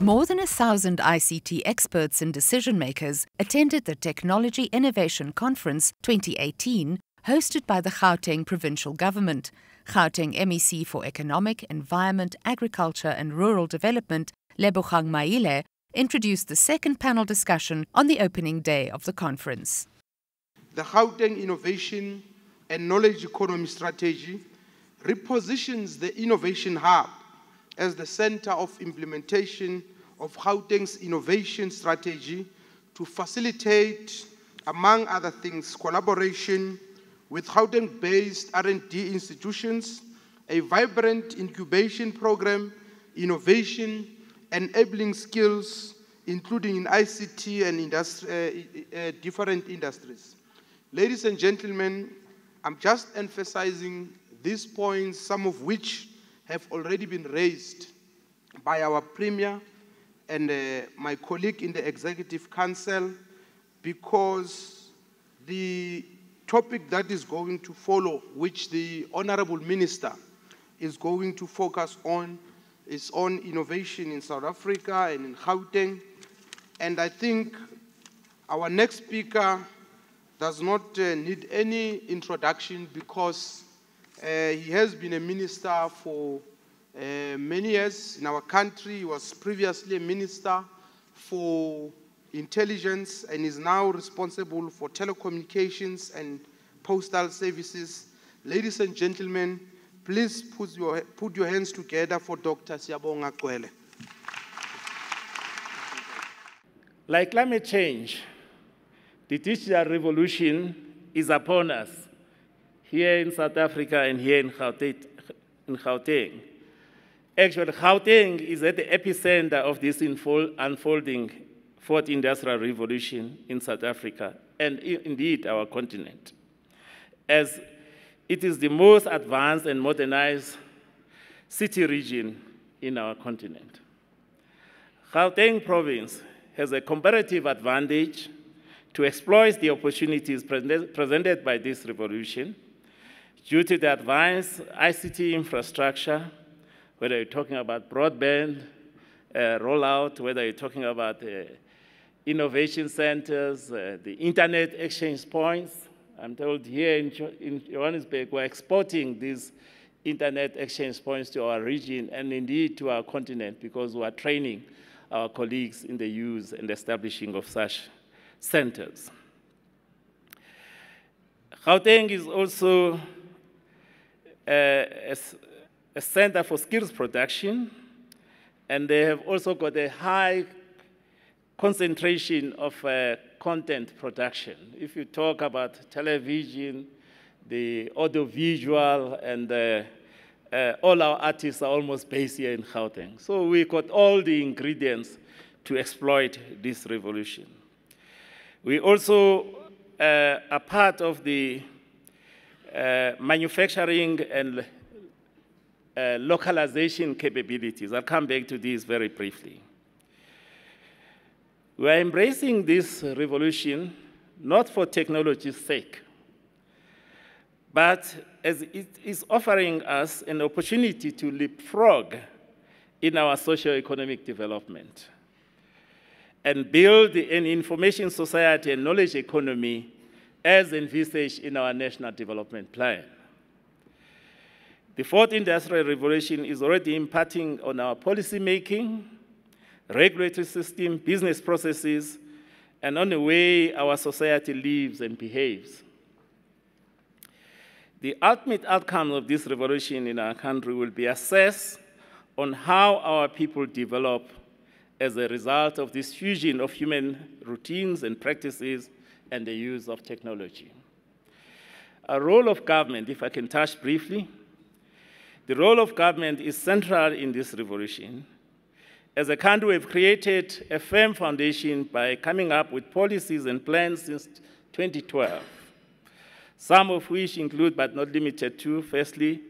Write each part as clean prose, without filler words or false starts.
More than 1,000 ICT experts and decision makers attended the Technology Innovation Conference 2018, hosted by the Gauteng Provincial Government. Gauteng MEC for Economic, Environment, Agriculture and Rural Development, Lebogang Maile, introduced the second panel discussion on the opening day of the conference. The Gauteng Innovation and Knowledge Economy Strategy repositions the Innovation Hub as the center of implementation of Gauteng's innovation strategy to facilitate, among other things, collaboration with Gauteng-based R&D institutions, a vibrant incubation program, innovation, enabling skills, including in ICT and different industries. Ladies and gentlemen, I'm just emphasizing these points, some of which have already been raised by our Premier and my colleague in the Executive Council, because the topic that is going to follow, which the Honorable Minister is going to focus on, is on innovation in South Africa and in Gauteng. And I think our next speaker does not need any introduction, because he has been a minister for many years in our country. He was previously a minister for intelligence and is now responsible for telecommunications and postal services. Ladies and gentlemen, please put your hands together for Dr. Siyabonga Cwele. Like climate change, the digital revolution is upon us here in South Africa and here in Gauteng. Actually, Gauteng is at the epicenter of this unfolding fourth industrial revolution in South Africa and indeed our continent, as it is the most advanced and modernized city region in our continent. Gauteng province has a comparative advantage to exploit the opportunities presented by this revolution due to the advanced ICT infrastructure, whether you're talking about broadband rollout, whether you're talking about innovation centers, the internet exchange points. I'm told here in Johannesburg, we're exporting these internet exchange points to our region and indeed to our continent, because we are training our colleagues in the use and establishing of such centers. Gauteng is also a center for skills production, and they have also got a high concentration of content production. If you talk about television, the audiovisual, and all our artists are almost based here in Gauteng. So we got all the ingredients to exploit this revolution. We also are part of the manufacturing and localization capabilities. I'll come back to this very briefly. We are embracing this revolution not for technology's sake, but as it is offering us an opportunity to leapfrog in our socio-economic development and build an information society and knowledge economy as envisaged in our National Development Plan. The fourth industrial revolution is already impacting on our policy making, regulatory system, business processes, and on the way our society lives and behaves. The ultimate outcome of this revolution in our country will be assessed on how our people develop as a result of this fusion of human routines and practices and the use of technology. A role of government, if I can touch briefly, the role of government is central in this revolution. As a country, we've created a firm foundation by coming up with policies and plans since 2012, some of which include, but not limited to, firstly,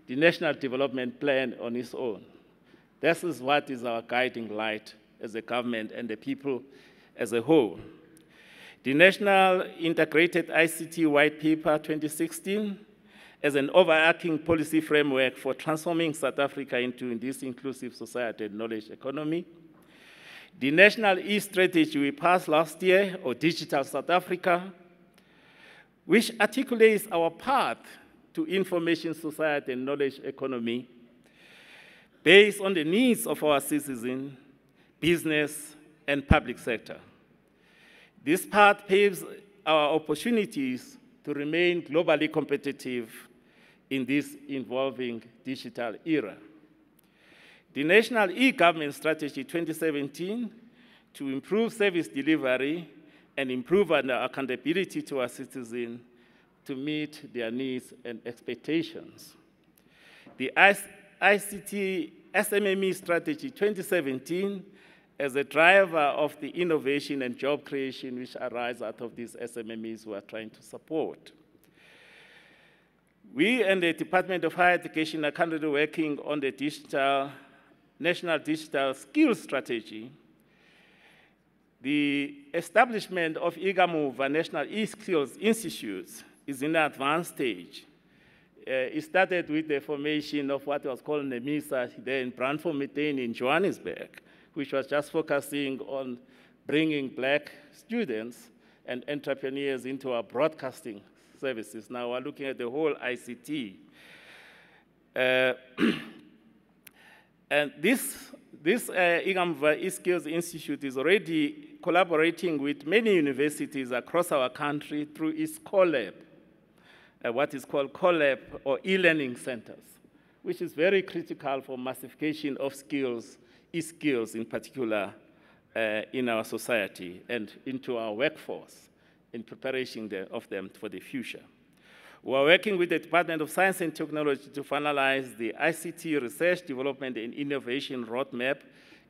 the National Development Plan on its own. This is what is our guiding light as a government and the people as a whole. The National Integrated ICT White Paper 2016 as an overarching policy framework for transforming South Africa into this inclusive society and knowledge economy. The National E-Strategy we passed last year, or Digital South Africa, which articulates our path to information society and knowledge economy based on the needs of our citizens, business, and public sector. This path paves our opportunities to remain globally competitive in this evolving digital era. The National E-Government Strategy 2017 to improve service delivery and improve accountability to our citizens to meet their needs and expectations. The ICT SMME Strategy 2017 as a driver of the innovation and job creation which arise out of these SMMEs we are trying to support. We and the Department of Higher Education are currently working on the National Digital Skills Strategy. The establishment of IGAMOVE, a National E-Skills Institute, is in an advanced stage. It started with the formation of what was called NEMISA there in Bronwyn in Johannesburg, which was just focusing on bringing Black students and entrepreneurs into our broadcasting services. Now we're looking at the whole ICT. And this IGAMOVE E-Skills Institute is already collaborating with many universities across our country through its CoLab, what is called CoLab or e-learning centers, which is very critical for massification of skills, e-skills in particular, in our society and into our workforce in preparation of them for the future. We are working with the Department of Science and Technology to finalize the ICT Research, Development, and Innovation Roadmap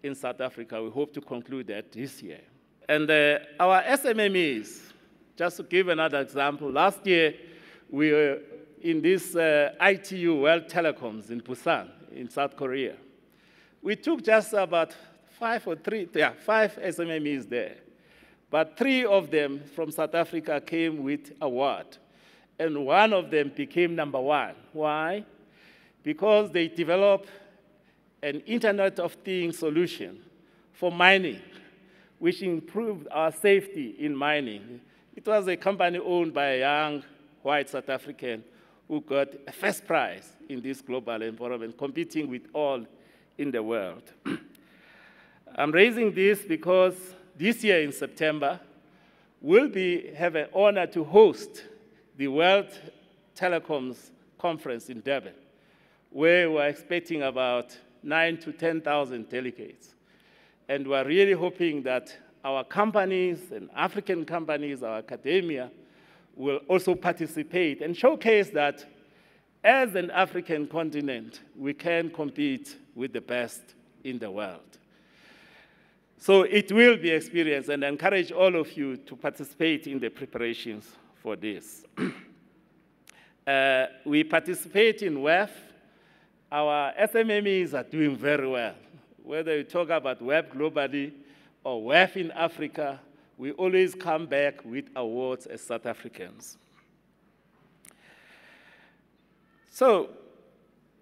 in South Africa. We hope to conclude that this year. And our SMMEs, just to give another example, last year we were in this ITU World Telecoms in Busan, in South Korea. We took just about five SMMEs there, but 3 of them from South Africa came with award. And one of them became #1. Why? Because they developed an Internet of Things solution for mining, which improved our safety in mining. It was a company owned by a young white South African who got a first prize in this global environment, competing with all in the world. I'm raising this because this year in September, we'll have an honor to host the World Telecoms Conference in Durban, where we're expecting about 9,000 to 10,000 delegates. And we're really hoping that our companies and African companies, our academia, will also participate and showcase that as an African continent, we can compete with the best in the world. So it will be experienced, and I encourage all of you to participate in the preparations for this. We participate in WEF. Our SMMEs are doing very well. Whether you talk about WEF globally or WEF in Africa, we always come back with awards as South Africans. So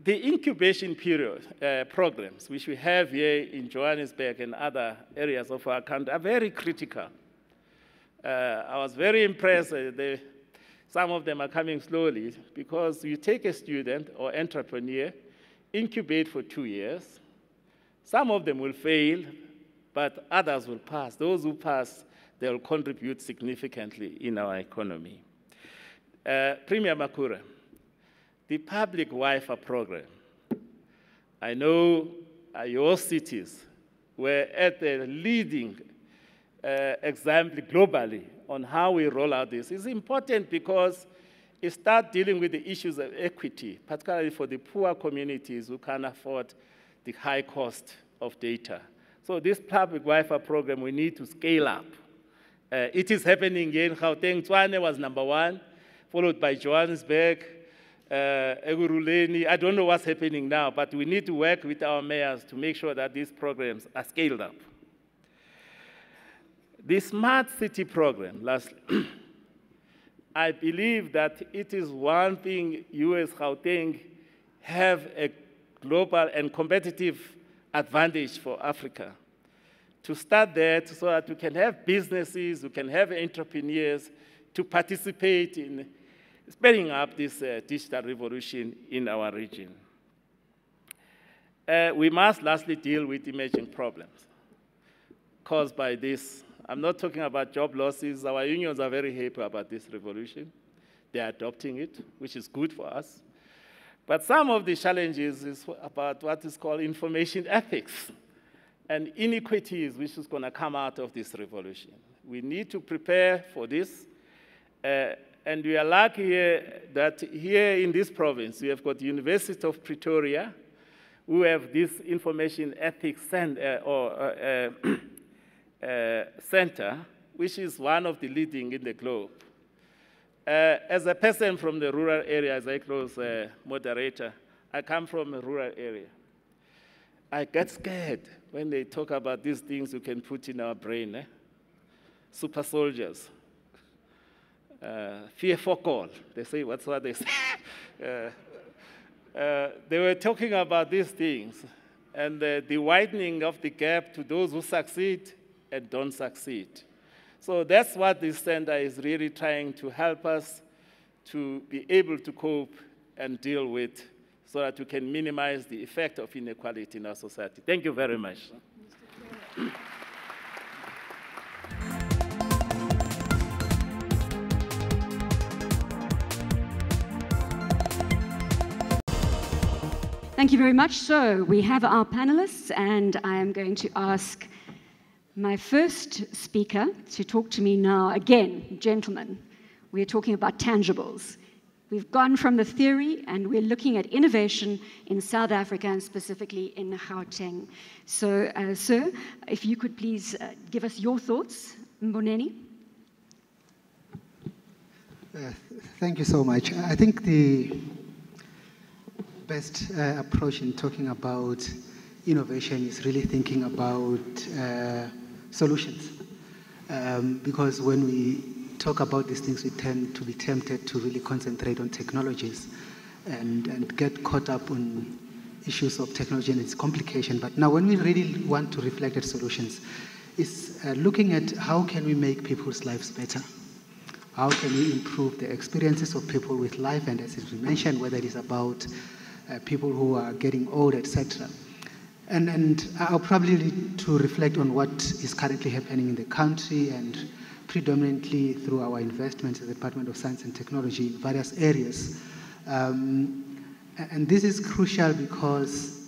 the incubation period programs, which we have here in Johannesburg and other areas of our country, are very critical. I was very impressed. Some of them are coming slowly because you take a student or entrepreneur, incubate for 2 years. Some of them will fail, but others will pass. Those who pass, they will contribute significantly in our economy. Premier Makura, the public Wi-Fi program. I know your cities were at the leading example globally on how we roll out this. It's important because it starts dealing with the issues of equity, particularly for the poor communities who can't afford the high cost of data. So this public Wi-Fi program, we need to scale up. It is happening here in Gauteng. Tshwane was #1, followed by Johannesburg, Eguruleni. I don't know what's happening now, but we need to work with our mayors to make sure that these programs are scaled up. The Smart City program, lastly, I believe that it is one thing you as Gauteng have a global and competitive advantage for Africa. to start that so that we can have businesses, we can have entrepreneurs to participate in speeding up this digital revolution in our region. We must lastly deal with emerging problems caused by this. I'm not talking about job losses. Our unions are very happy about this revolution. They are adopting it, which is good for us. But some of the challenges is about what is called information ethics and inequities, which is going to come out of this revolution. We need to prepare for this. And we are lucky here that here in this province, we have got the University of Pretoria, who have this information ethics center, which is one of the leading in the globe. As a person from the rural area, as I close moderator, I come from a rural area. I get scared when they talk about these things we can put in our brain. Super soldiers. Fear for call. They say, what's what they say? They were talking about these things and the widening of the gap to those who succeed and don't succeed. So that's what this center is really trying to help us to be able to cope and deal with so that we can minimize the effect of inequality in our society. Thank you very much. Thank you very much. So we have our panelists, and I am going to ask my first speaker to talk to me now. Again, gentlemen, we're talking about tangibles. We've gone from the theory, and we're looking at innovation in South Africa, and specifically in Gauteng. So, sir, if you could please give us your thoughts. Mboneni. Thank you so much. I think the best approach in talking about innovation is really thinking about solutions. Because when we talk about these things, we tend to be tempted to really concentrate on technologies and get caught up on issues of technology and its complication. But now when we really want to reflect at solutions, it's looking at how can we make people's lives better? How can we improve the experiences of people with life? And as we mentioned, whether it is about people who are getting old, etc. And I'll probably need to reflect on what is currently happening in the country and predominantly through our investments in the Department of Science and Technology in various areas. And this is crucial because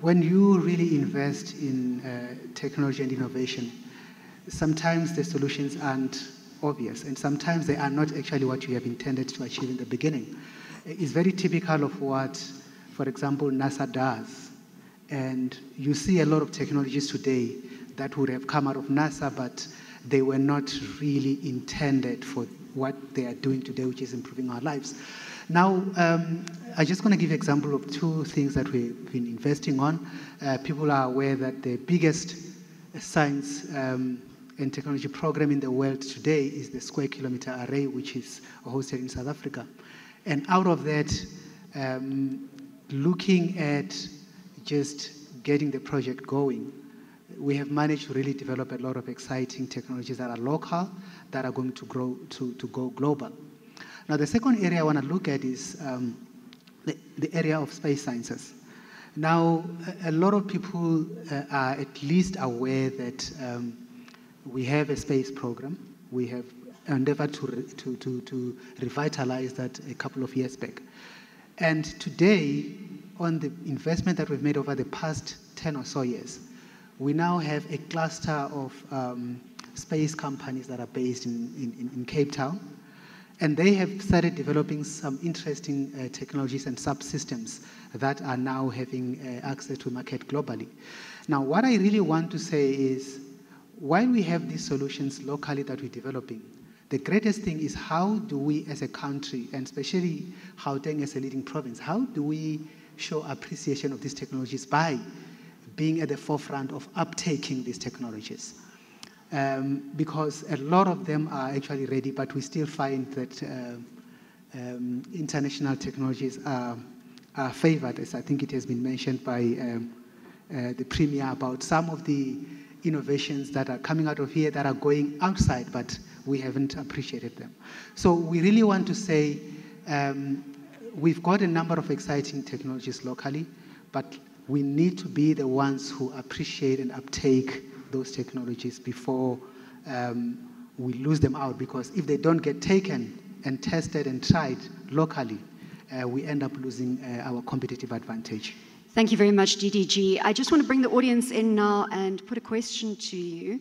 when you really invest in technology and innovation, sometimes the solutions aren't obvious, and sometimes they are not actually what you have intended to achieve in the beginning. It's very typical of what, for example, NASA does. And you see a lot of technologies today that would have come out of NASA, but they were not really intended for what they are doing today, which is improving our lives. Now, I'm just going to give an example of two things that we've been investing on. People are aware that the biggest science and technology program in the world today is the Square Kilometre Array, which is hosted in South Africa. And out of that, looking at just getting the project going, we have managed to really develop a lot of exciting technologies that are local, that are going to grow to go global. Now, the second area I want to look at is the area of space sciences. Now, a lot of people are at least aware that we have a space program. We have endeavored to revitalize that a couple of years back. And today, on the investment that we've made over the past 10 or so years, we now have a cluster of space companies that are based in Cape Town. And they have started developing some interesting technologies and subsystems that are now having access to market globally. Now, what I really want to say is, while we have these solutions locally that we're developing, the greatest thing is how do we as a country, and especially Gauteng as a leading province, how do we show appreciation of these technologies by being at the forefront of uptaking these technologies? Because a lot of them are actually ready, but we still find that international technologies are favored, as I think it has been mentioned by the Premier about some of the innovations that are coming out of here that are going outside, but we haven't appreciated them. So we really want to say we've got a number of exciting technologies locally, but we need to be the ones who appreciate and uptake those technologies before we lose them out, because if they don't get taken and tested and tried locally, we end up losing our competitive advantage. Thank you very much, DDG. I just want to bring the audience in now and put a question to you.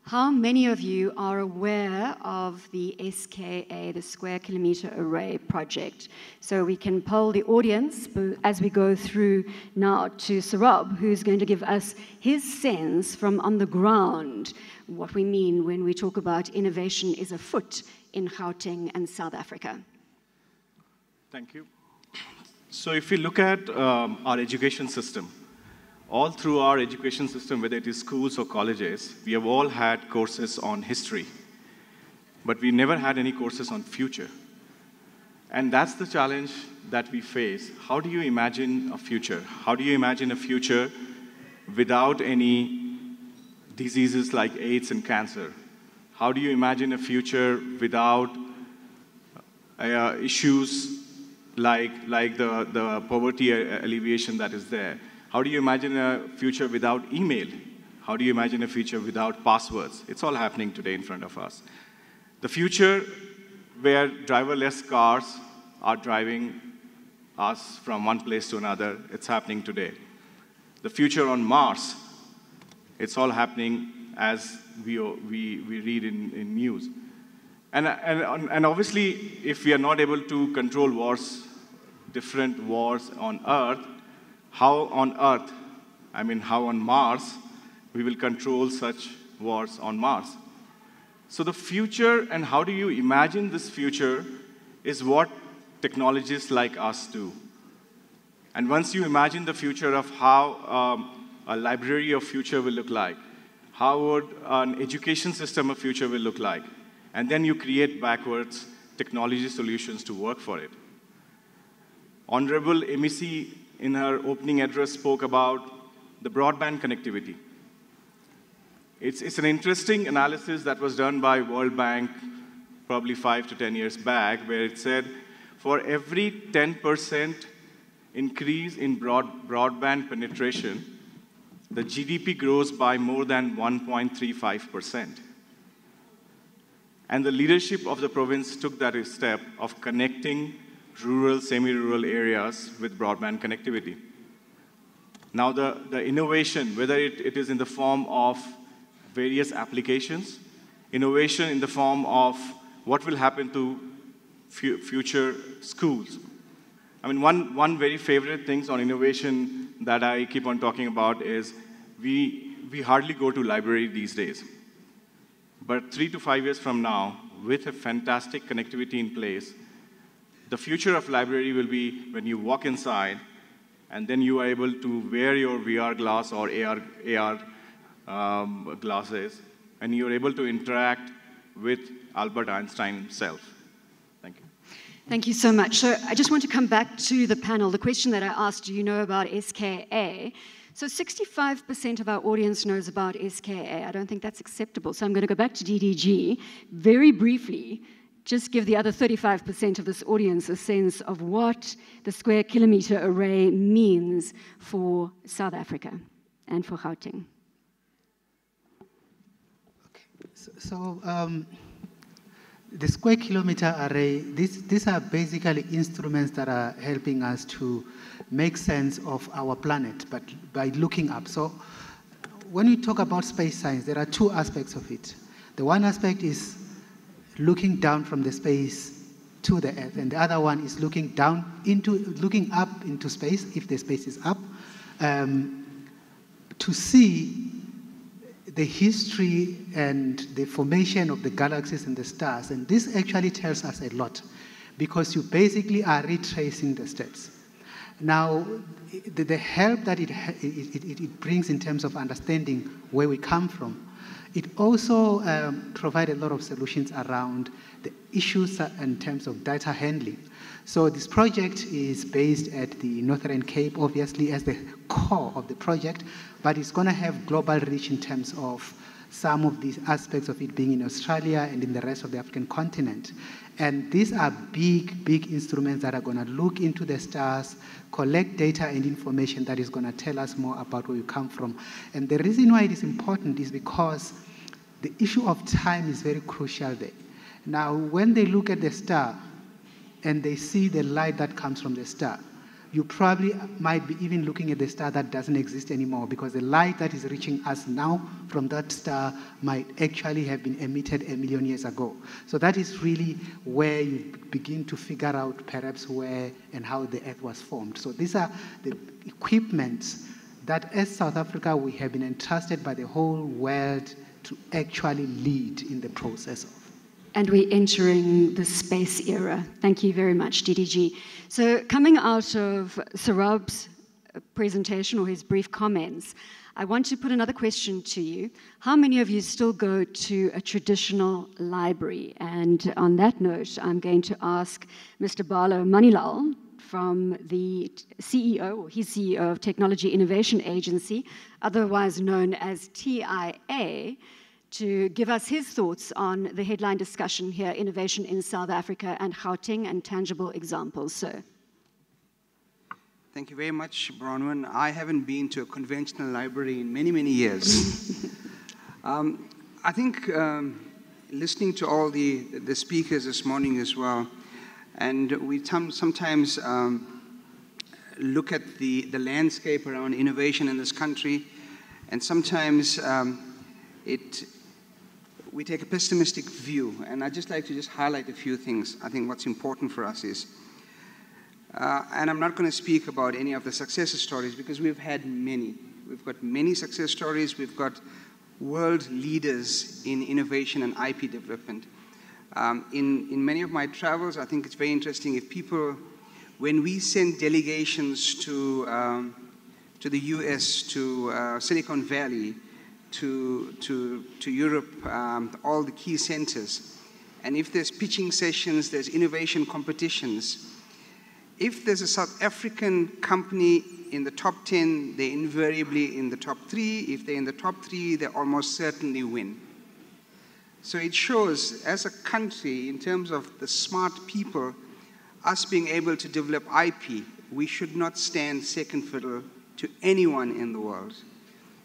How many of you are aware of the SKA, the Square Kilometre Array project? So we can poll the audience as we go through now to Sarab, who's going to give us his sense from on the ground, what we mean when we talk about innovation is afoot in Gauteng and South Africa. Thank you. So if we look at our education system, all through our education system, whether it is schools or colleges, we have all had courses on history, but we never had any courses on future. And that's the challenge that we face. How do you imagine a future? How do you imagine a future without any diseases like AIDS and cancer? How do you imagine a future without issues like the poverty alleviation that is there? How do you imagine a future without email? How do you imagine a future without passwords? It's all happening today in front of us. The future where driverless cars are driving us from one place to another, it's happening today. The future on Mars, it's all happening as we read in news. And obviously, if we are not able to control wars, different wars on Earth, how on Earth, how on Mars, we will control such wars on Mars. So the future and how do you imagine this future is what technologists like us do. And once you imagine the future of how a library of future will look like, how would an education system of future will look like, and then you create backwards technology solutions to work for it. Honorable MEC in her opening address spoke about the broadband connectivity. It's an interesting analysis that was done by World Bank probably 5 to 10 years back, where it said for every 10% increase in broadband penetration, the GDP grows by more than 1.35%. And the leadership of the province took that step of connecting rural, semi-rural areas with broadband connectivity. Now the innovation, whether it is in the form of various applications, innovation in the form of what will happen to future schools. One very favorite thing on innovation that I keep on talking about is we hardly go to library these days. But 3 to 5 years from now, with a fantastic connectivity in place, the future of library will be when you walk inside and then you are able to wear your VR glass or AR glasses, and you're able to interact with Albert Einstein himself. Thank you. Thank you so much. So I just want to come back to the panel. The question that I asked, do you know about SKA? So 65% of our audience knows about SKA. I don't think that's acceptable. So I'm going to go back to DDG very briefly. Just give the other 35% of this audience a sense of what the Square Kilometre Array means for South Africa and for Gauteng. So the Square Kilometre Array, these are basically instruments that are helping us to make sense of our planet, but by looking up. So when we talk about space science, there are two aspects of it. The one aspect is looking down from the space to the Earth, and the other one is looking up into space, if the space is up, to see the history and the formation of the galaxies and the stars. And this actually tells us a lot, because you basically are retracing the steps. Now, the help that it brings in terms of understanding where we come from, it also provides a lot of solutions around the issues in terms of data handling. So this project is based at the Northern Cape, obviously, as the core of the project, but it's going to have global reach in terms of some of these aspects of it being in Australia and in the rest of the African continent. And these are big, big instruments that are going to look into the stars, collect data and information that is going to tell us more about where we come from. And the reason why it is important is because the issue of time is very crucial there. Now, when they look at the star and they see the light that comes from the star, you probably might be even looking at the star that doesn't exist anymore, because the light that is reaching us now from that star might actually have been emitted 1 million years ago. So that is really where you begin to figure out perhaps where and how the Earth was formed. So these are the equipments that as South Africa we have been entrusted by the whole world to actually lead in the process of. And we're entering the space era. Thank you very much, DDG. So coming out of Sarab's presentation or his brief comments, I want to put another question to you. How many of you still go to a traditional library? And on that note, I'm going to ask Mr. Balo Manilal from the CEO, or he's CEO of Technology Innovation Agency, otherwise known as TIA, to give us his thoughts on the headline discussion here, Innovation in South Africa and Gauteng and Tangible Examples. Sir. Thank you very much, Bronwyn. I haven't been to a conventional library in many, many years. I think listening to all the speakers this morning as well, and we sometimes look at the landscape around innovation in this country, and sometimes we take a pessimistic view, and I'd just like to highlight a few things. I think what's important for us is, and I'm not going to speak about any of the success stories because we've had many. We've got many success stories. We've got world leaders in innovation and IP development. In many of my travels, I think it's very interesting if people, when we send delegations to the US, to Silicon Valley, to Europe, all the key centers. And if there's pitching sessions, there's innovation competitions. If there's a South African company in the top 10, they're invariably in the top 3. If they're in the top 3, they almost certainly win. So it shows, as a country, in terms of the smart people, us being able to develop IP, we should not stand second fiddle to anyone in the world.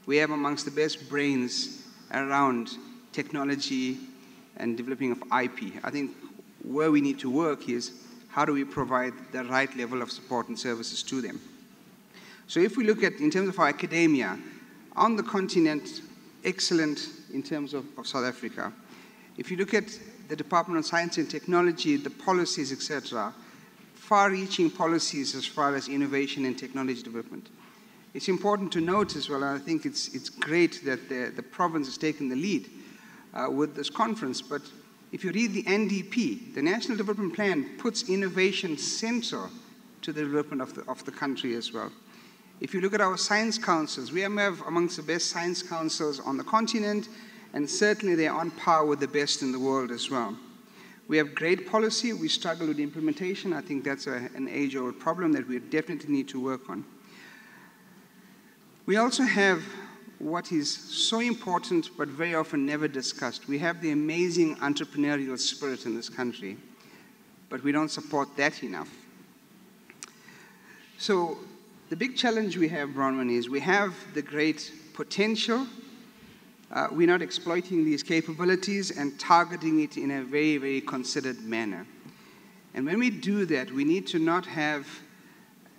We have amongst the best brains around technology and developing of IP. I think where we need to work is how do we provide the right level of support and services to them. So if we look at, in terms of our academia, on the continent, excellent in terms of South Africa. If you look at the Department of Science and Technology, the policies, etc., far-reaching policies as far as innovation and technology development. It's important to note as well, and I think it's great that the province has taken the lead with this conference, but if you read the NDP, the National Development Plan puts innovation central to the development of the country as well. If you look at our science councils, we have amongst the best science councils on the continent, and certainly they're on par with the best in the world as well. We have great policy, we struggle with implementation. I think that's an age-old problem that we definitely need to work on. We also have what is so important but very often never discussed. We have the amazing entrepreneurial spirit in this country, but we don't support that enough. So the big challenge we have, Bronwyn, is we have the great potential. We're not exploiting these capabilities and targeting it in a very, very considered manner. And when we do that, we need to not have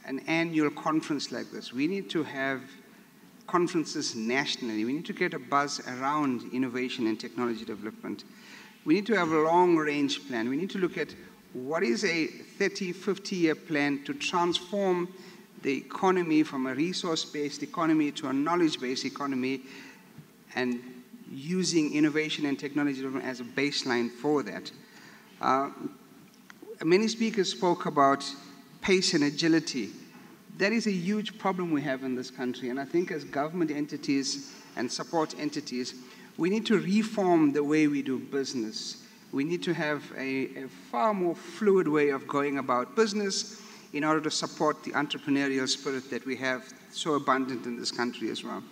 an annual conference like this. We need to have conferences nationally. We need to get a buzz around innovation and technology development. We need to have a long-range plan. We need to look at what is a 30, 50-year plan to transform the economy from a resource-based economy to a knowledge-based economy, and using innovation and technology development as a baseline for that. Many speakers spoke about pace and agility. That is a huge problem we have in this country, and I think as government entities and support entities, we need to reform the way we do business. We need to have a far more fluid way of going about business in order to support the entrepreneurial spirit that we have so abundant in this country as well.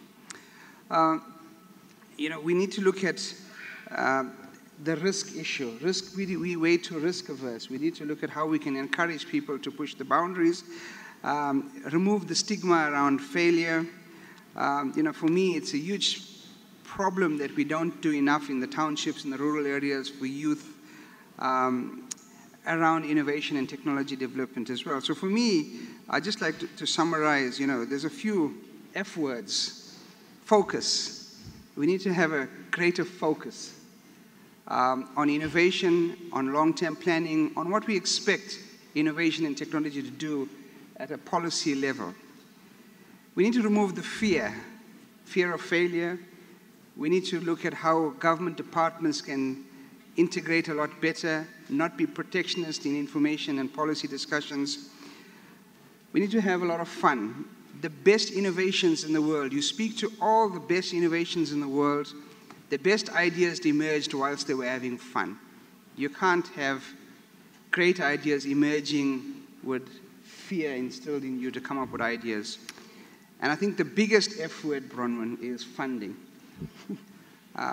We need to look at the risk issue. We way too risk averse. We need to look at how we can encourage people to push the boundaries, remove the stigma around failure. For me, it's a huge problem that we don't do enough in the townships and the rural areas for youth around innovation and technology development as well. So for me, I'd just like to summarize, there's a few F words. Focus. We need to have a greater focus on innovation, on long-term planning, on what we expect innovation and technology to do at a policy level. We need to remove the fear of failure. We need to look at how government departments can integrate a lot better, not be protectionist in information and policy discussions. We need to have a lot of fun. The best innovations in the world, you speak to all the best innovations in the world, the best ideas emerged whilst they were having fun. You can't have great ideas emerging with fear instilled in you to come up with ideas. And I think the biggest F word, Bronwyn, is funding.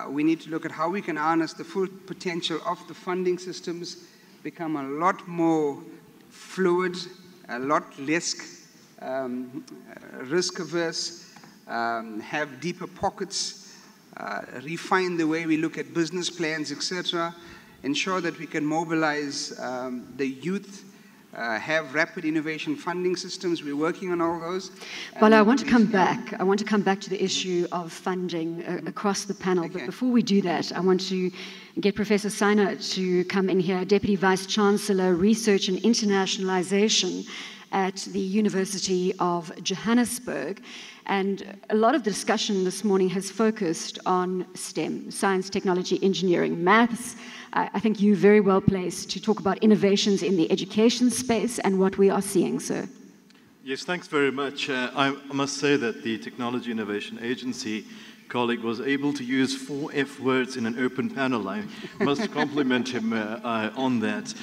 We need to look at how we can harness the full potential of the funding systems, become a lot more fluid, a lot less risk-averse, have deeper pockets, refine the way we look at business plans, etc., ensure that we can mobilize the youth, have rapid innovation funding systems. We're working on all those. Well, I want to come back. I want to come back to the issue of funding across the panel. Okay. But before we do that, I want to get Professor Saina to come in here, Deputy Vice-Chancellor, Research and Internationalization at the University of Johannesburg. And a lot of the discussion this morning has focused on STEM, science, technology, engineering, maths. I think you're very well placed to talk about innovations in the education space and what we are seeing, sir. Yes, thanks very much. I must say that the Technology Innovation Agency colleague was able to use 4 F words in an open panel. I must compliment him on that.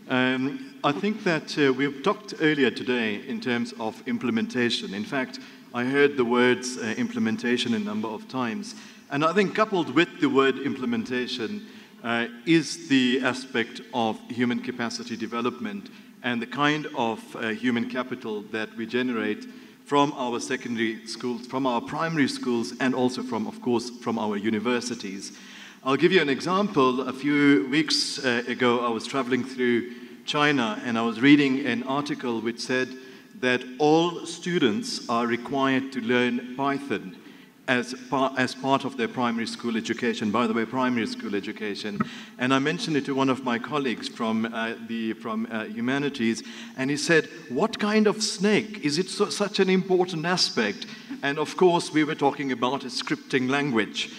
I think that we've talked earlier today in terms of implementation. In fact, I heard the words implementation a number of times. And I think coupled with the word implementation is the aspect of human capacity development and the kind of human capital that we generate from our secondary schools, from our primary schools, and also from, of course, from our universities. I'll give you an example. A few weeks ago, I was traveling through China, and I was reading an article which said that all students are required to learn Python as part of their primary school education. By the way, primary school education. And I mentioned it to one of my colleagues from humanities, and he said, "What kind of snake? Is it such an important aspect?" And of course, we were talking about a scripting language.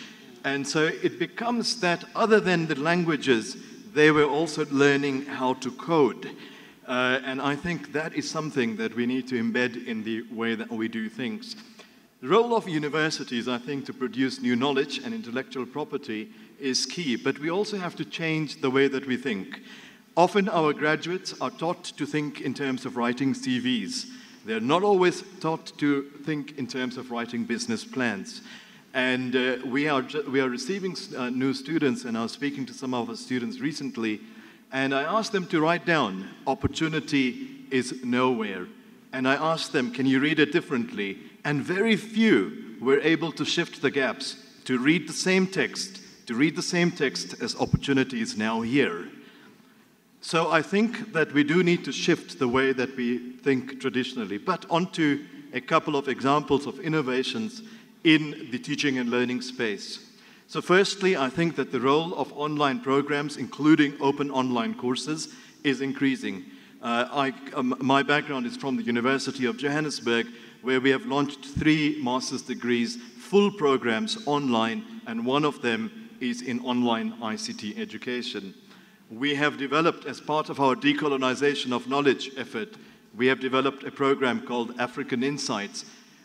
And so it becomes that other than the languages, they were also learning how to code. And I think that is something that we need to embed in the way that we do things. The role of universities, I think, to produce new knowledge and intellectual property is key, but we also have to change the way that we think. Often our graduates are taught to think in terms of writing CVs. They're not always taught to think in terms of writing business plans. And we are receiving new students, and I was speaking to some of our students recently, and I asked them to write down, opportunity is nowhere. And I asked them, can you read it differently? And very few were able to shift the gaps, to read the same text, as opportunity is now here. So I think that we do need to shift the way that we think traditionally. But onto a couple of examples of innovations in the teaching and learning space. So firstly, I think that the role of online programs, including open online courses, is increasing. My background is from the University of Johannesburg, where we have launched 3 master's degrees, full programs online, and one of them is in online ICT education. We have developed, as part of our decolonization of knowledge effort, we have developed a program called African Insights,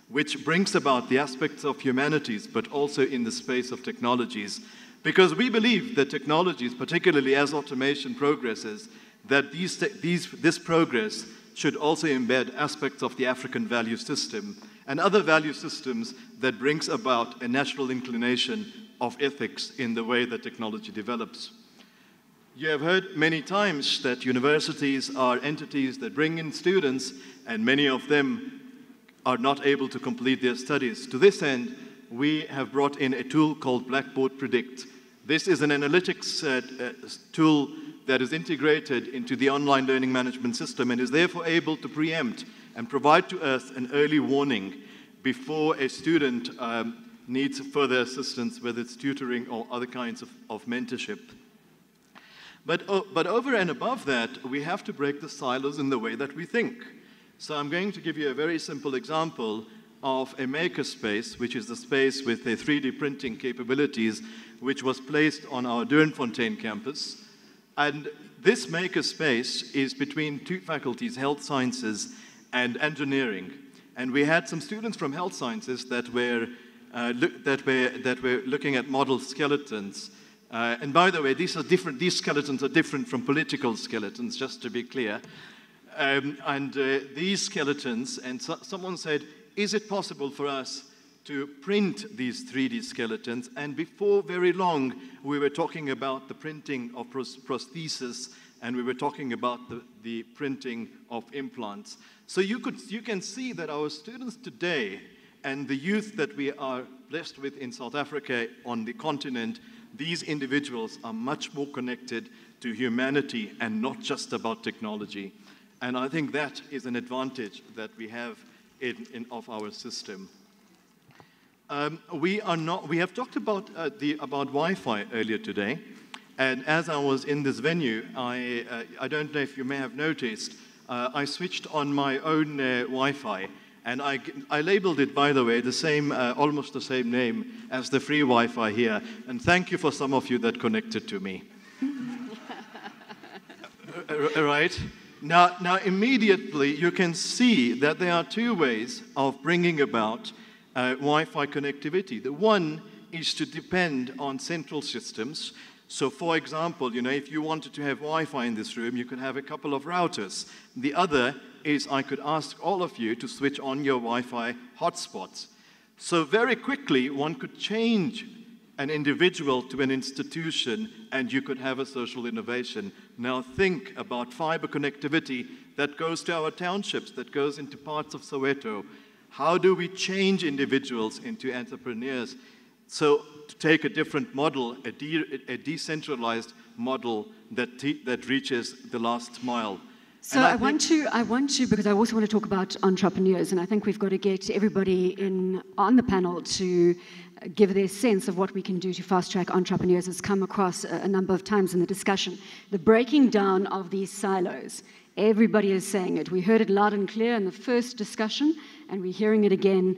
which brings about the aspects of humanities, but also in the space of technologies. Because we believe that technologies, particularly as automation progresses, that this progress should also embed aspects of the African value system and other value systems that brings about a natural inclination of ethics in the way that technology develops. You have heard many times that universities are entities that bring in students, and many of them are not able to complete their studies. To this end, we have brought in a tool called Blackboard Predict. This is an analytics tool that is integrated into the online learning management system and is therefore able to preempt and provide to us an early warning before a student needs further assistance, whether it's tutoring or other kinds of mentorship. But over and above that, we have to break the silos in the way that we think. So I'm going to give you a very simple example of a makerspace, which is the space with the 3D printing capabilities, which was placed on our Doornfontein campus. And this makerspace is between two faculties, health sciences and engineering. And we had some students from health sciences that were looking at model skeletons. And by the way, these skeletons are different from political skeletons, just to be clear. These skeletons, and someone said, is it possible for us to print these 3D skeletons? And before very long, we were talking about the printing of prostheses, and we were talking about the printing of implants. So you can see that our students today and the youth that we are blessed with in South Africa, on the continent, these individuals are much more connected to humanity and not just about technology. And I think that is an advantage that we have of our system. We have talked about Wi-Fi earlier today, and as I was in this venue, I don't know if you may have noticed, I switched on my own Wi-Fi, and I labeled it, by the way, the same, almost the same name as the free Wi-Fi here. And thank you for some of you that connected to me. Right? Now, immediately you can see that there are two ways of bringing about Wi-Fi connectivity. The one is to depend on central systems. So, for example, if you wanted to have Wi-Fi in this room, you could have a couple of routers. The other is I could ask all of you to switch on your Wi-Fi hotspots. So very quickly, one could change an individual to an institution, and you could have a social innovation. Now think about fiber connectivity that goes to our townships, that goes into parts of Soweto. How do we change individuals into entrepreneurs? So to take a different model, a decentralized model that reaches the last mile. So I want to, because I also want to talk about entrepreneurs, and I think we've got to get everybody on the panel to give their sense of what we can do to fast-track entrepreneurs. It's come across a number of times in the discussion. The breaking down of these silos. Everybody is saying it. We heard it loud and clear in the first discussion, and we're hearing it again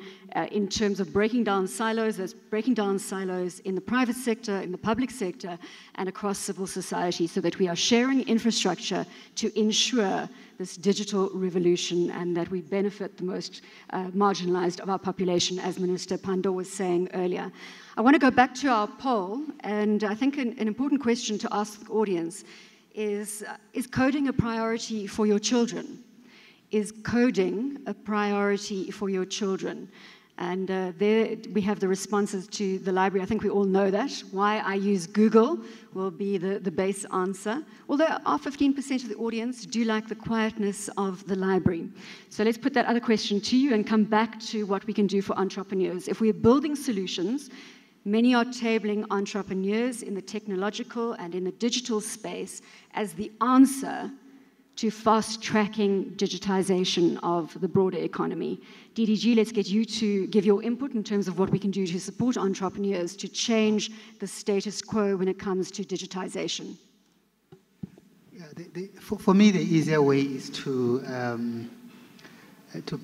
in terms of breaking down silos. There's breaking down silos in the private sector, in the public sector, and across civil society, so that we are sharing infrastructure to ensure this digital revolution and that we benefit the most marginalized of our population, as Minister Pandor was saying earlier. I want to go back to our poll, and I think an important question to ask the audience is coding a priority for your children? Is coding a priority for your children? And there we have the responses to the library. I think we all know that. Why I use Google will be the base answer. Although 15% of the audience do like the quietness of the library. So let's put that other question to you and come back to what we can do for entrepreneurs. If we're building solutions, many are tabling entrepreneurs in the technological and in the digital space as the answer to fast-tracking digitization of the broader economy. DDG, let's get you to give your input in terms of what we can do to support entrepreneurs to change the status quo when it comes to digitization. Yeah, for me, the easier way is to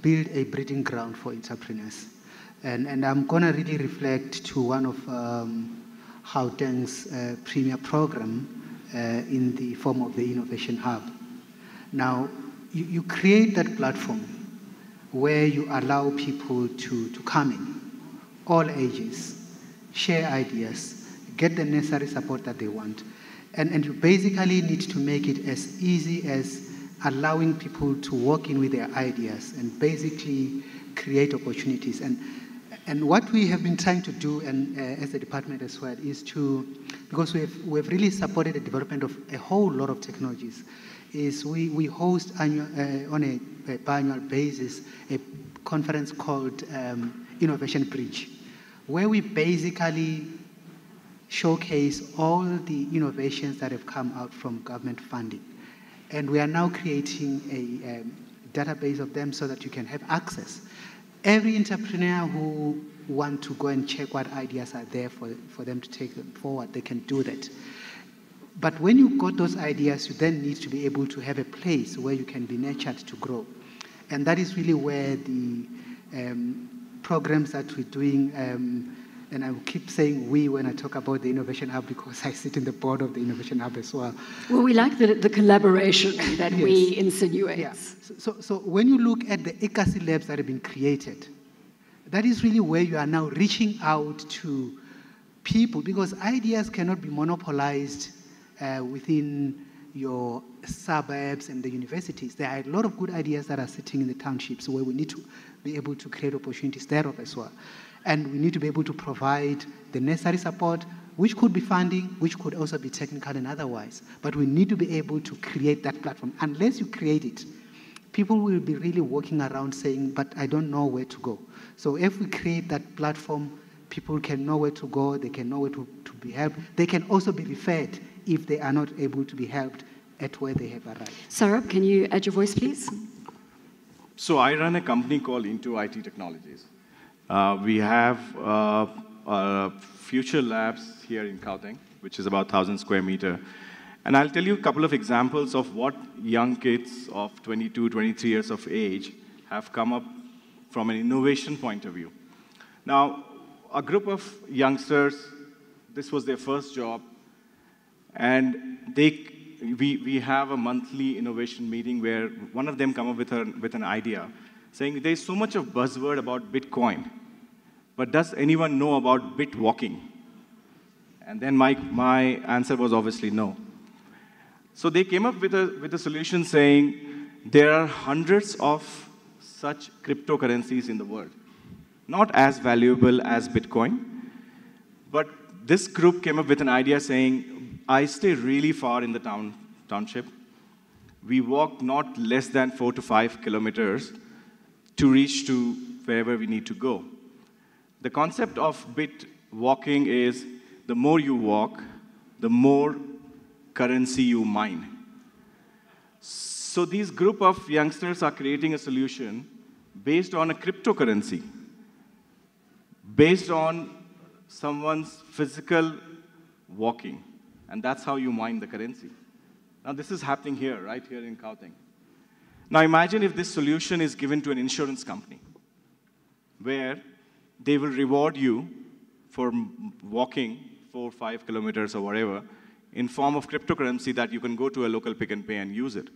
build a breeding ground for entrepreneurs. And I'm going to really reflect to one of Gauteng's premier program in the form of the Innovation Hub. Now, you create that platform where you allow people to come in, all ages, share ideas, get the necessary support that they want. And you basically need to make it as easy as allowing people to walk in with their ideas and basically create opportunities. And what we have been trying to do, and as a department as well, is to, because we've really supported the development of a whole lot of technologies, is we host on a biannual basis a conference called Innovation Bridge, where we basically showcase all the innovations that have come out from government funding. And we are now creating a database of them so that you can have access. Every entrepreneur who wants to go and check what ideas are there for them to take them forward, they can do that. But when you got those ideas, you then need to be able to have a place where you can be nurtured to grow. And that is really where the programs that we're doing, and I will keep saying we when I talk about the Innovation Hub because I sit in the board of the Innovation Hub as well. Well, we like the collaboration that yes. we insinuate. Yeah. So when you look at the ECASI labs that have been created, that is really where you are now reaching out to people, because ideas cannot be monopolized within your suburbs and the universities. There are a lot of good ideas that are sitting in the townships where we need to be able to create opportunities thereof as well. And we need to be able to provide the necessary support, which could be funding, which could also be technical and otherwise. But we need to be able to create that platform. Unless you create it, people will be really walking around saying, but I don't know where to go. So if we create that platform, people can know where to go, they can know where to be helped. They can also be referred if they are not able to be helped at where they have arrived. Saurabh, can you add your voice, please? So I run a company called Into IT Technologies. We have future labs here in Gauteng, which is about 1,000 square meter. And I'll tell you a couple of examples of what young kids of 22, 23 years of age have come up from an innovation point of view. Now, a group of youngsters, this was their first job, and we have a monthly innovation meeting where one of them come up with an idea, saying there's so much of buzzword about Bitcoin, but does anyone know about bit walking? And then my answer was obviously no. So they came up with a solution saying there are hundreds of such cryptocurrencies in the world, not as valuable as Bitcoin, but this group came up with an idea saying, I stay really far in the township. We walk not less than 4 to 5 kilometers to reach to wherever we need to go. The concept of bit walking is the more you walk, the more currency you mine. So these group of youngsters are creating a solution based on a cryptocurrency, based on someone's physical walking. And that's how you mine the currency. Now this is happening here, right here in Gauteng. Now imagine if this solution is given to an insurance company, where they will reward you for walking 4 or 5 kilometers or whatever in form of cryptocurrency that you can go to a local pick and pay and use it.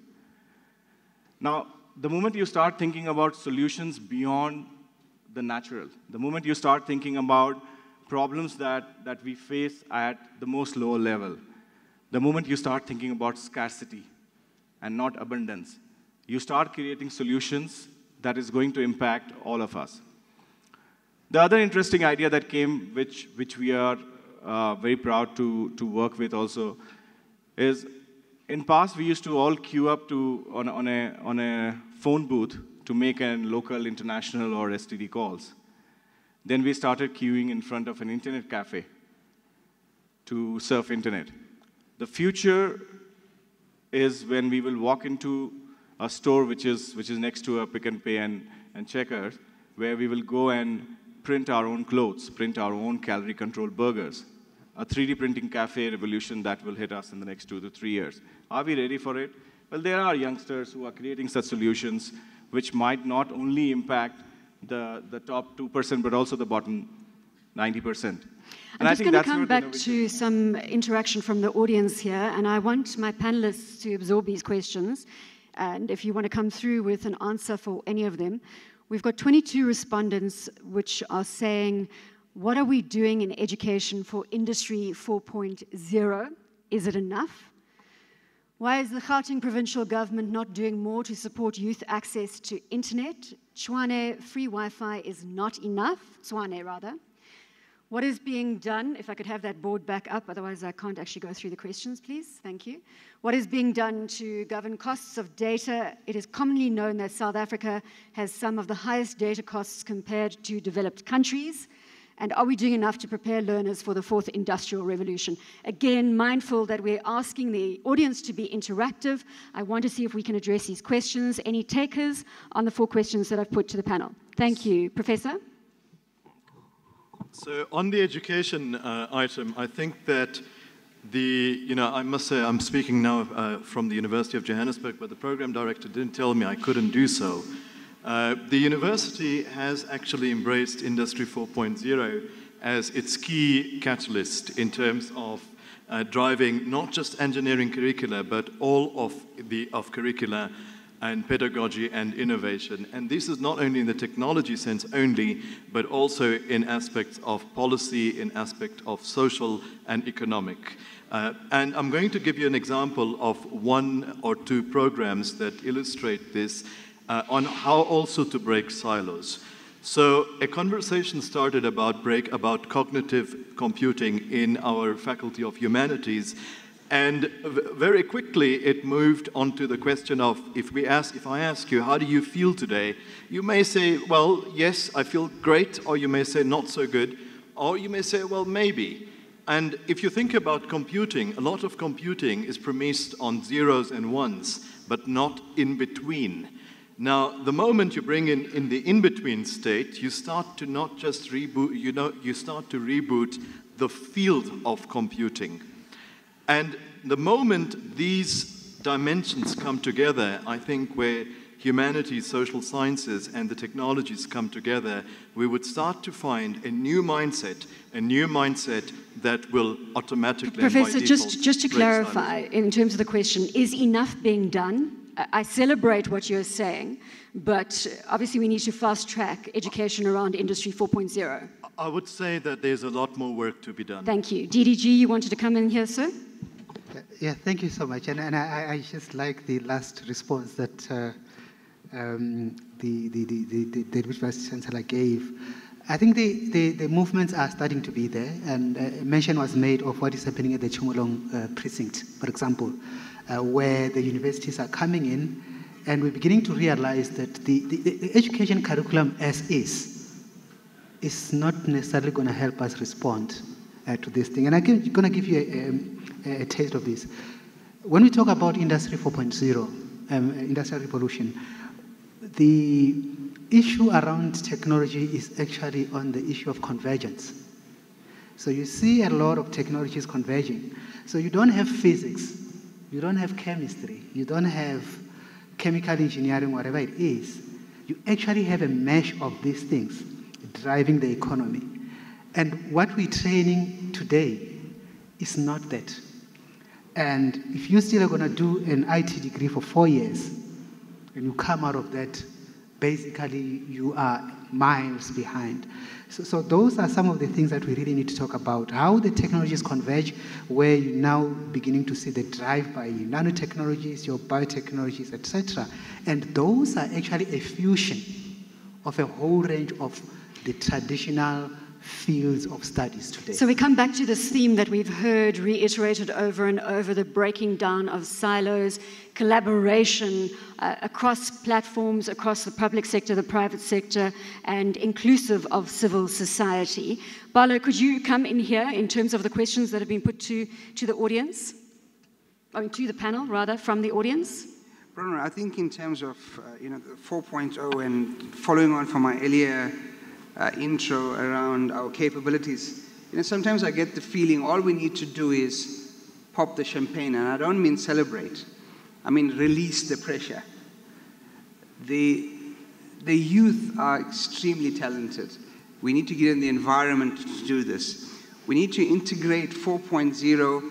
Now, the moment you start thinking about solutions beyond the natural, the moment you start thinking about problems that we face at the most lower level, the moment you start thinking about scarcity and not abundance, you start creating solutions that is going to impact all of us. The other interesting idea that came, which we are very proud to work with also, is in past we used to all queue up on a phone booth to make an local, international, or STD calls. Then we started queuing in front of an internet cafe to surf internet. The future is when we will walk into a store which is next to a pick and pay and checkers, where we will go and print our own clothes, print our own calorie-controlled burgers. A 3D printing cafe revolution that will hit us in the next 2 to 3 years. Are we ready for it? Well, there are youngsters who are creating such solutions which might not only impact the top 2%, but also the bottom 90%. I'm just going to come back to some interaction from the audience here, and I want my panelists to absorb these questions. And if you want to come through with an answer for any of them, we've got 22 respondents which are saying, What are we doing in education for Industry 4.0? Is it enough? Why is the Gauteng Provincial Government not doing more to support youth access to internet? Tshwane, free Wi-Fi is not enough. Tshwane, rather. What is being done, if I could have that board back up, otherwise I can't actually go through the questions, please. Thank you. What is being done to govern costs of data? It is commonly known that South Africa has some of the highest data costs compared to developed countries. And are we doing enough to prepare learners for the fourth industrial revolution? Again, mindful that we're asking the audience to be interactive. I want to see if we can address these questions. Any takers on the 4 questions that I've put to the panel? Thank you. Professor? So on the education item, I think that I must say I'm speaking now from the University of Johannesburg, but the program director didn't tell me I couldn't do so. The university has actually embraced Industry 4.0 as its key catalyst in terms of driving not just engineering curricula, but all of curricula and pedagogy and innovation. And this is not only in the technology sense only, but also in aspects of policy, in aspects of social and economic. And I'm going to give you an example of 1 or 2 programs that illustrate this on how also to break silos. So a conversation started about cognitive computing in our Faculty of Humanities. And very quickly, it moved on to the question of, if I ask you, how do you feel today? You may say, well, yes, I feel great, or you may say, not so good, or you may say, well, maybe. And if you think about computing, a lot of computing is premised on zeros and ones, but not in between. Now, the moment you bring in the in-between state, you start to not just reboot, you start to reboot the field of computing. And the moment these dimensions come together, I think where humanities, social sciences, and the technologies come together, we would start to find a new mindset that will automatically... Professor, just to clarify, in terms of the question, is enough being done? I celebrate what you're saying, but obviously we need to fast-track education around Industry 4.0. I would say that there's a lot more work to be done. Thank you. DDG, you wanted to come in here, sir? Yeah, thank you so much. And I just like the last response that the Vice Chancellor gave. I think the movements are starting to be there, and mention was made of what is happening at the Chumulong precinct, for example, where the universities are coming in, and we're beginning to realize that the education curriculum as is not necessarily going to help us respond to this thing. And I'm going to give you a taste of this. When we talk about Industry 4.0, Industrial Revolution, the issue around technology is actually on the issue of convergence. So you see a lot of technologies converging. So you don't have physics, you don't have chemistry, you don't have chemical engineering, whatever it is. You actually have a mesh of these things driving the economy. And what we're training today is not that. And if you still are going to do an IT degree for 4 years, and you come out of that, basically you are miles behind. So those are some of the things that we really need to talk about. How the technologies converge, where you're now beginning to see the drive by nanotechnologies, your biotechnologies, etc. And those are actually a fusion of a whole range of the traditional fields of studies today. So we come back to this theme that we've heard reiterated over and over, the breaking down of silos, collaboration across platforms, across the public sector, the private sector, and inclusive of civil society. Balo, could you come in here in terms of the questions that have been put to the audience? I mean, to the panel, rather, from the audience? Bronwyn, I think in terms of the 4.0 and following on from my earlier intro around our capabilities, sometimes I get the feeling all we need to do is pop the champagne, and I don't mean celebrate, I mean release the pressure. The youth are extremely talented. We need to give them the environment to do this. We need to integrate 4.0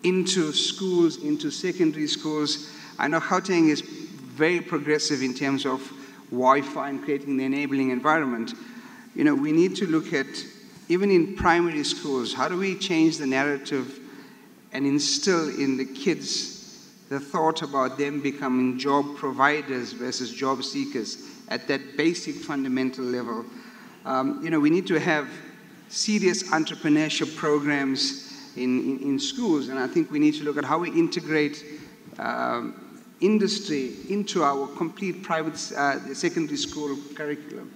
into schools, into secondary schools. I know Gauteng is very progressive in terms of Wi-Fi and creating the enabling environment. We need to look at even in primary schools, how do we change the narrative and instill in the kids the thought about them becoming job providers versus job seekers at that basic fundamental level? We need to have serious entrepreneurship programs in schools, and I think we need to look at how we integrate industry into our complete private secondary school curriculum.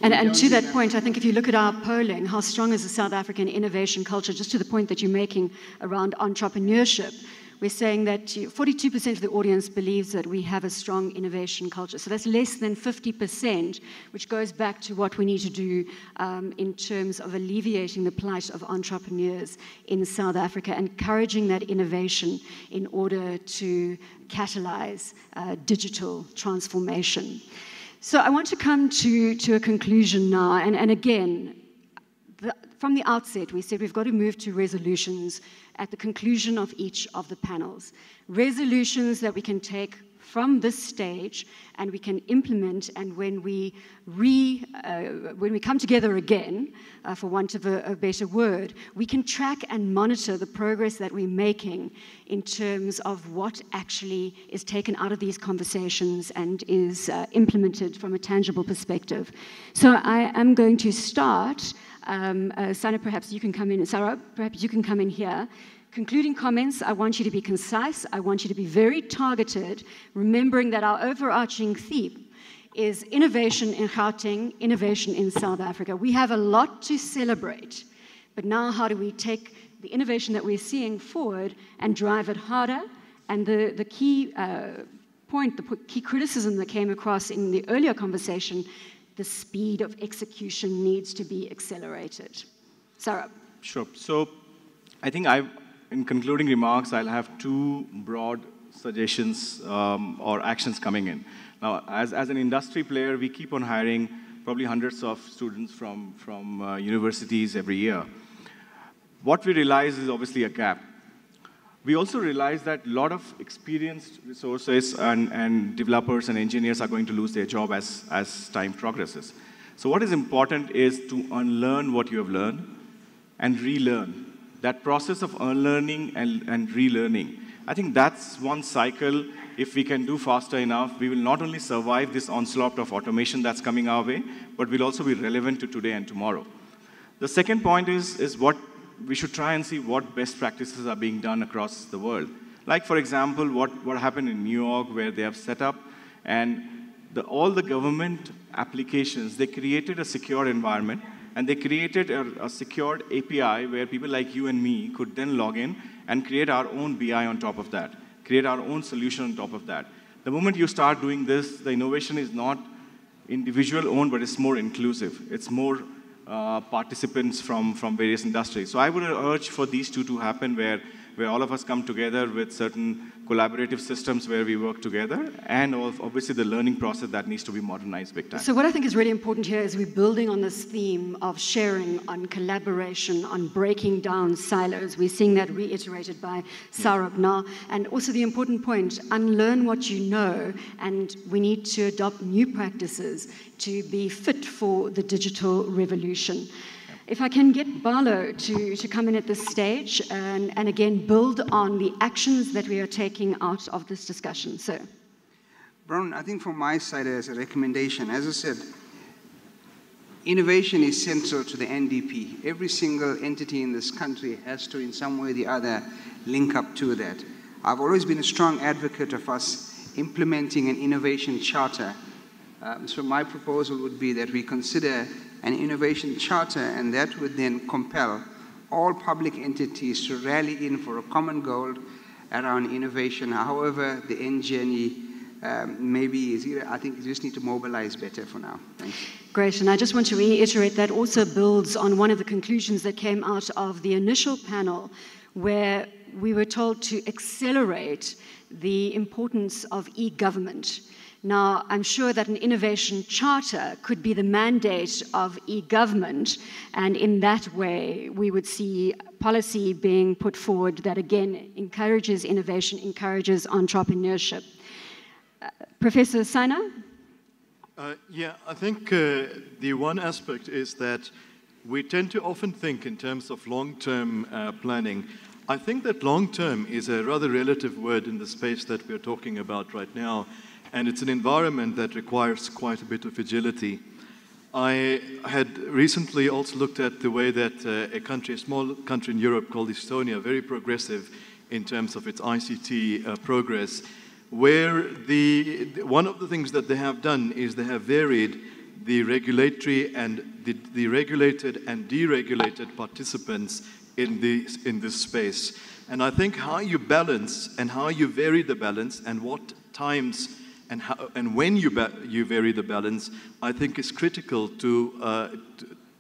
And to that point, I think if you look at our polling, how strong is the South African innovation culture, just to the point that you're making around entrepreneurship, we're saying that 42% of the audience believes that we have a strong innovation culture. So that's less than 50%, which goes back to what we need to do in terms of alleviating the plight of entrepreneurs in South Africa, encouraging that innovation in order to catalyze digital transformation. So I want to come to a conclusion now, and again, from the outset, we said we've got to move to resolutions at the conclusion of each of the panels. Resolutions that we can take from this stage and we can implement, and when we come together again, for want of a better word, we can track and monitor the progress that we're making in terms of what actually is taken out of these conversations and is implemented from a tangible perspective. So I am going to start. Sana, perhaps you can come in. Sarah, perhaps you can come in here. Concluding comments, I want you to be concise. I want you to be very targeted, remembering that our overarching theme is innovation in Gauteng, innovation in South Africa. We have a lot to celebrate, but now how do we take the innovation that we're seeing forward and drive it harder? And the key point, the key criticism that came across in the earlier conversation, the speed of execution needs to be accelerated. Sarah. Sure. So I think in concluding remarks, I'll have two broad suggestions or actions coming in. Now, as an industry player, we keep on hiring probably hundreds of students from universities every year. What we realize is obviously a gap. We also realize that a lot of experienced resources and developers and engineers are going to lose their job as time progresses. So what is important is to unlearn what you have learned and relearn. That process of unlearning and relearning, I think that's one cycle. If we can do faster enough, we will not only survive this onslaught of automation that's coming our way, but we'll also be relevant to today and tomorrow. The second point is what we should try and see what best practices are being done across the world. Like, for example, what happened in New York, where they have set up, and all the government applications, they created a secure environment, and they created a secured API where people like you and me could then log in and create our own BI on top of that, create our own solution on top of that. The moment you start doing this, the innovation is not individual-owned, but it's more inclusive. It's more participants from various industries. So I would urge for these two to happen, where all of us come together with certain collaborative systems where we work together, and obviously the learning process that needs to be modernized big time. So what I think is really important here is we're building on this theme of sharing, on collaboration, on breaking down silos. We're seeing that reiterated by Saurabh now, and also the important point, unlearn what you know, and we need to adopt new practices to be fit for the digital revolution. If I can get Barlow to come in at this stage and again build on the actions that we are taking out of this discussion. So, Bronwyn, I think from my side as a recommendation, as I said, innovation is central to the NDP. Every single entity in this country has to, in some way or the other, link up to that. I've always been a strong advocate of us implementing an innovation charter. So my proposal would be that we consider an innovation charter, and that would then compel all public entities to rally in for a common goal around innovation. However, the end journey maybe is here. I think you just need to mobilize better for now. Thank you. Great, and I just want to reiterate that also builds on one of the conclusions that came out of the initial panel, where we were told to accelerate the importance of e-government. Now, I'm sure that an innovation charter could be the mandate of e-government, and in that way, we would see policy being put forward that, again, encourages innovation, encourages entrepreneurship. Professor Saina? Yeah, I think the one aspect is that we tend to often think in terms of long-term planning. I think that long-term is a rather relative word in the space that we're talking about right now, and it's an environment that requires quite a bit of agility. I had recently also looked at the way that a small country in Europe called Estonia, very progressive in terms of its ICT progress, where one of the things that they have done is they have varied the regulatory and the regulated and deregulated participants in this space. And I think how you balance and how you vary the balance and what times and when you vary the balance, I think is critical to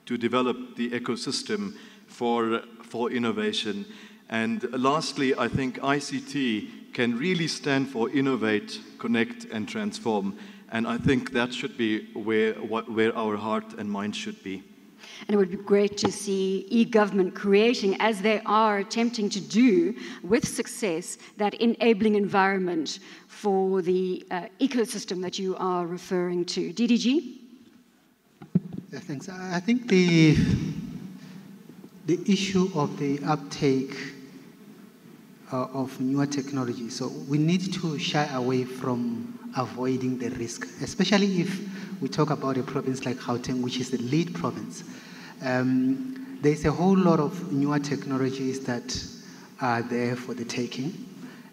develop the ecosystem for innovation. And lastly, I think ICT can really stand for innovate, connect, and transform. And I think that should be where our heart and mind should be. And it would be great to see e-government creating, as they are attempting to do with success, that enabling environment for the ecosystem that you are referring to. DDG? Yeah, thanks. I think the issue of the uptake of newer technology, so we need to shy away from avoiding the risk, especially if we talk about a province like Gauteng, which is the lead province. There's a whole lot of newer technologies that are there for the taking.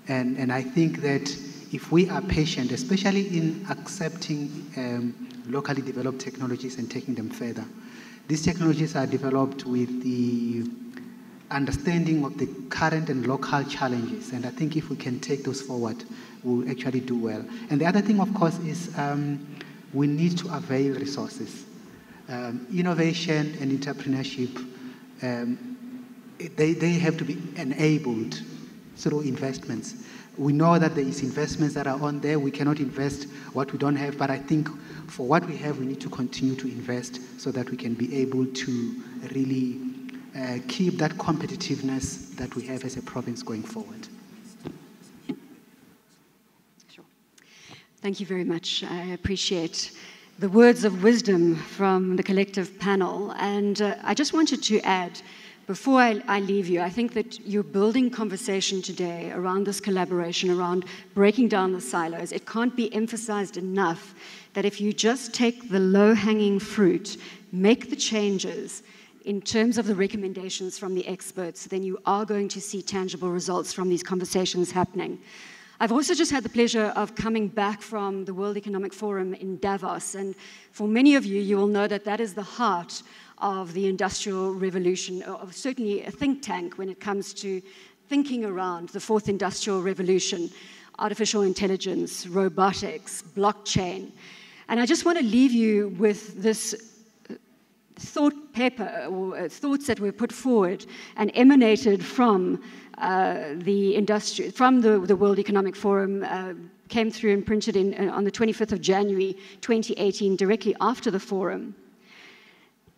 And I think that if we are patient, especially in accepting locally developed technologies and taking them further, these technologies are developed with the understanding of the current and local challenges. And I think if we can take those forward, we'll actually do well. And the other thing, of course, is we need to avail resources. Innovation and entrepreneurship, they have to be enabled through investments. We know that there is investments that are on there. We cannot invest what we don't have, but I think for what we have, we need to continue to invest so that we can be able to really keep that competitiveness that we have as a province going forward. Sure. Thank you very much. I appreciate the words of wisdom from the collective panel. And I just wanted to add, before I leave you, I think that you're building conversation today around this collaboration, around breaking down the silos. It can't be emphasized enough that if you just take the low-hanging fruit, make the changes in terms of the recommendations from the experts, then you are going to see tangible results from these conversations happening. I've also just had the pleasure of coming back from the World Economic Forum in Davos, and for many of you, you will know that that is the heart of the Industrial Revolution, or certainly a think tank when it comes to thinking around the fourth Industrial Revolution, artificial intelligence, robotics, blockchain. And I just want to leave you with this thought paper, or thoughts that were put forward and emanated from the World Economic Forum, came through and printed on the 25th of January 2018, directly after the forum.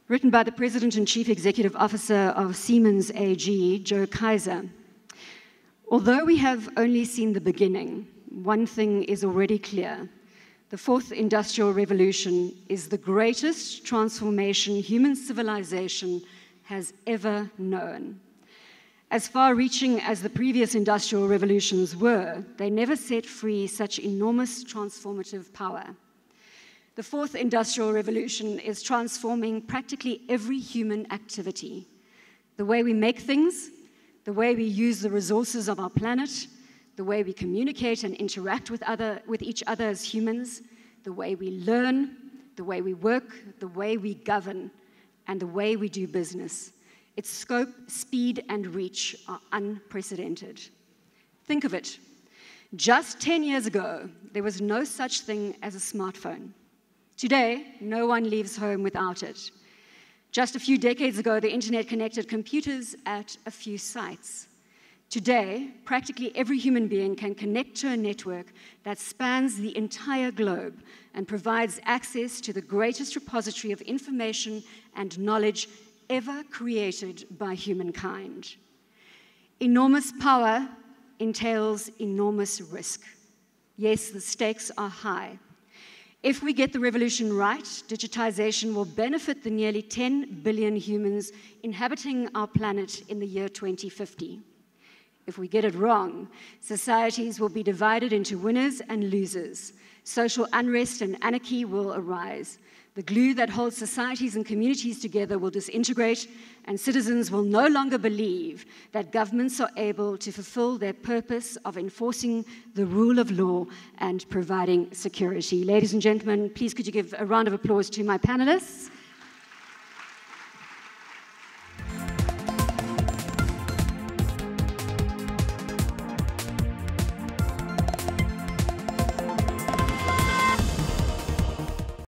Written by the President and Chief Executive Officer of Siemens AG, Joe Kaiser. Although we have only seen the beginning, one thing is already clear. The fourth industrial revolution is the greatest transformation human civilization has ever known. As far-reaching as the previous industrial revolutions were, they never set free such enormous transformative power. The fourth industrial revolution is transforming practically every human activity. The way we make things, the way we use the resources of our planet, the way we communicate and interact with each other as humans, the way we learn, the way we work, the way we govern, and the way we do business. Its scope, speed, and reach are unprecedented. Think of it. Just 10 years ago, there was no such thing as a smartphone. Today, no one leaves home without it. Just a few decades ago, the internet connected computers at a few sites. Today, practically every human being can connect to a network that spans the entire globe and provides access to the greatest repository of information and knowledge ever created by humankind. Enormous power entails enormous risk. Yes, the stakes are high. If we get the revolution right, digitization will benefit the nearly 10 billion humans inhabiting our planet in the year 2050. If we get it wrong, societies will be divided into winners and losers. Social unrest and anarchy will arise. The glue that holds societies and communities together will disintegrate, and citizens will no longer believe that governments are able to fulfill their purpose of enforcing the rule of law and providing security. Ladies and gentlemen, please could you give a round of applause to my panelists.